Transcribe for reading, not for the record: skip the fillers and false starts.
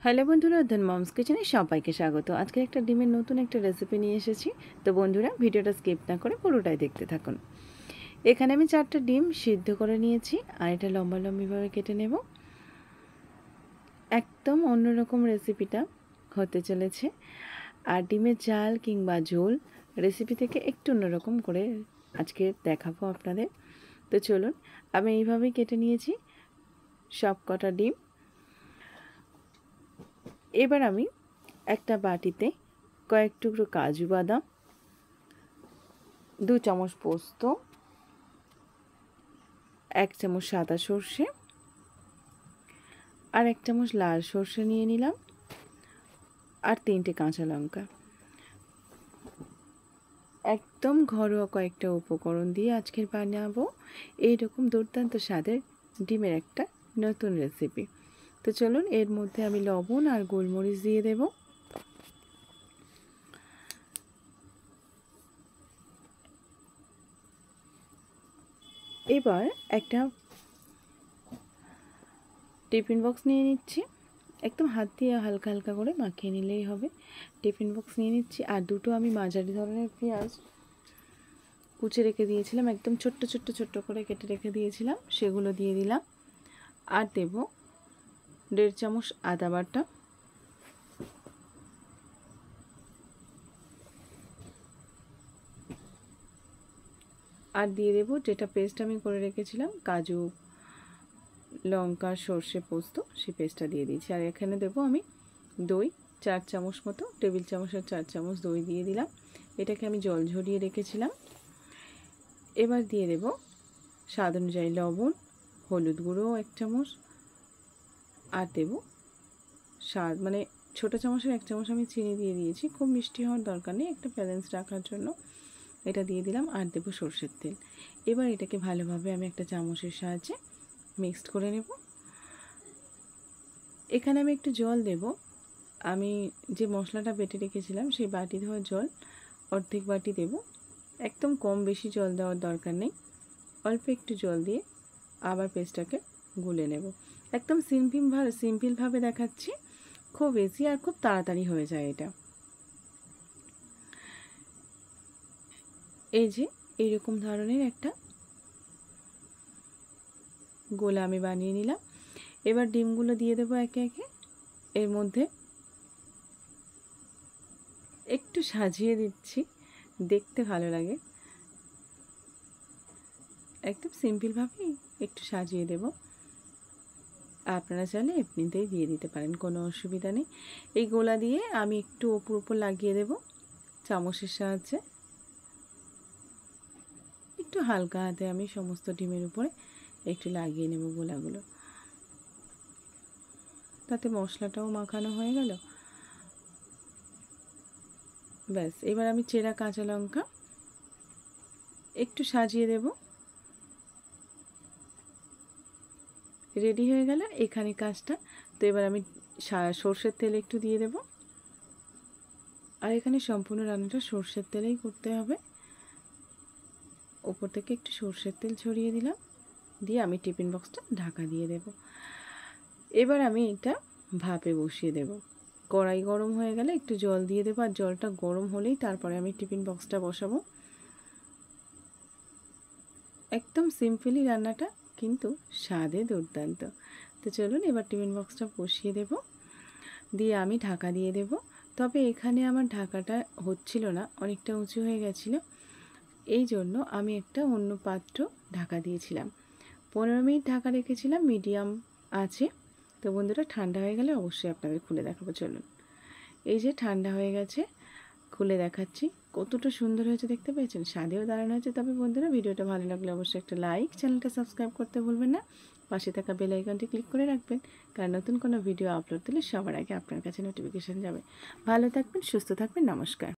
Hello বন্ধুরা, ধন moms কিচেনে সবাইকে স্বাগত। আজকে একটা ডিমের নতুন একটা রেসিপি নিয়ে এসেছি। তো বন্ধুরা, ভিডিওটা স্কিপ না করে পুরোটাই দেখতে থাকুন। এখানে আমি 4টা ডিম সিদ্ধ করে নিয়েছি আর এটা লম্বা লম্বিভাবে কেটে নেব। একদম অন্যরকম রেসিপিটা হতে চলেছে। আর ডিমের ঝাল কিংবা ঝোল রেসিপি থেকে একটু অন্যরকম করে আজকে দেখাবো আপনাদের। তো চলুন, আমি এইভাবেই কেটে নিয়েছি সব কটা ডিম। এবার আমি একটা বাটিতে কয়েক টুকরো কাজু বাদাম, 2 চামচ পোস্ত, 1 চামচ সাদা সর্ষে আর 1 চামচ লাল সর্ষে নিয়ে নিলাম আর 3টে কাঁচা লঙ্কা। একদম ঘরোয়া কয়েকটা উপকরণ দিয়ে আজকের বানাবো এইরকম দুর্দান্ত স্বাদের ডিমের একটা নতুন রেসিপি। তো চলুন, এর মধ্যে আমি লবণ আর গোলমরিচ দিয়ে দেব। এবার একটা টিফিন বক্স নিয়ে নিচ্ছি। একদম হাত দিয়ে হালকা হালকা করে মাখিয়ে নিলেই হবে। টিফিন বক্স নিয়ে নিচ্ছি আর দুটো আমি মাঝারি ধরনের পেঁয়াজ কুচে রেখে দিয়েছিলাম, একদম ছোট্ট ছোট্ট ছোট্ট করে কেটে রেখে দিয়েছিলাম, সেগুলো দিয়ে দিলাম। আর দেব 1.5 চামচ আদা বাটা, আর দিয়ে দেব যেটা পেস্ট আমি করে রেখেছিলাম কাজু লঙ্কা সর্ষে পোস্ত, সেই পেস্টটা দিয়ে দিয়েছি। আর এখানে দেব আমি দই 4 চামচ মতো, টেবিল চামচের 4 চামচ দই দিয়ে দিলাম। এটাকে আমি জল ঝরিয়ে রেখেছিলাম। এবার দিয়ে দেব স্বাদ অনুযায়ী লবণ, হলুদ গুঁড়ো 1 চামচ, আর দেব স্বাদ মানে ছোটো চামচের 1 চামচ আমি চিনি দিয়ে দিয়েছি। খুব মিষ্টি হওয়ার দরকার নেই, একটা ব্যালেন্স রাখার জন্য এটা দিয়ে দিলাম। আর দেব সর্ষের তেল। এবার এটাকে ভালোভাবে আমি একটা চামচের সাহায্যে মিক্সড করে নেব। এখানে আমি একটু জল দেব। আমি যে মশলাটা বেটে রেখেছিলাম সেই বাটি ধোয়া জল অর্ধেক বাটি দেব। একদম কম বেশি জল দেওয়ার দরকার নেই, অল্প একটু জল দিয়ে আবার পেস্টটাকে গুলে নেব। একদম সিম্পলভাবে দেখাচ্ছি, খুব ইজি আর খুব তাড়াতাড়ি হয়ে যায় এটা। এই যে এইরকম ধরনের একটা গোলা আমি বানিয়ে নিলাম। এবার ডিমগুলো দিয়ে দেবো একে একে। এর মধ্যে একটু সাজিয়ে দিচ্ছি, দেখতে ভালো লাগে। একদম সিম্পলভাবেই একটু সাজিয়ে দেব। আপনারা চাইলে এমনিতেই দিয়ে দিতে পারেন, কোনো অসুবিধা নেই। এই গোলা দিয়ে আমি একটু ওপর লাগিয়ে দেব চামচের সাহায্যে। একটু হালকা হাতে আমি সমস্ত ডিমের উপরে একটু লাগিয়ে নেব গোলাগুলো, তাতে মশলাটাও মাখানো হয়ে গেল। ব্যাস, এবার আমি চেরা কাঁচা লঙ্কা একটু সাজিয়ে দেব। রেডি হয়ে গেল এখানে কাজটা। তো এবার আমি সর্ষের তেল একটু দিয়ে দেব। আর এখানে সম্পূর্ণ রান্নাটা সর্ষের তেলেই করতে হবে। ওপর থেকে একটু সর্ষের তেল ছড়িয়ে দিলাম, দিয়ে আমি টিফিন বক্সটা ঢাকা দিয়ে দেব। এবার আমি এটা ভাপে বসিয়ে দেব। কড়াই গরম হয়ে গেলে একটু জল দিয়ে দেবো, আর জলটা গরম হলেই তারপরে আমি টিফিন বক্সটা বসাবো। একদম সিম্পলি রান্নাটা, কিন্তু স্বাদে দুর্দান্ত। তো চলুন, এবার টিফিন বক্সটা বসিয়ে দেব, দিয়ে আমি ঢাকা দিয়ে দেব। তবে এখানে আমার ঢাকাটা হচ্ছিল না, অনেকটা উঁচু হয়ে গেছিলো, এই জন্য আমি একটা অন্য পাত্র ঢাকা দিয়েছিলাম। 15 মিনিট ঢাকা রেখেছিলাম মিডিয়াম আছে। তো বন্ধুরা, ঠান্ডা হয়ে গেলে অবশ্যই আপনাদের খুলে দেখাবো। চলুন, এই যে ঠান্ডা হয়ে গেছে, খুলে দেখাচ্ছি কতটা সুন্দর হয়েছে, দেখতে পেয়েছেন? স্বাদেও দারুণ হয়েছে। তবে বন্ধুরা, ভিডিওটা ভালো লাগলে অবশ্যই একটা লাইক, চ্যানেলটা সাবস্ক্রাইব করতে ভুলবেন না। পাশে থাকা বেল আইকনটি ক্লিক করে রাখবেন, কারণ নতুন কোনো ভিডিও আপলোড দিলে সবার আগে আপনার কাছে নোটিফিকেশান যাবে। ভালো থাকবেন, সুস্থ থাকবেন, নমস্কার।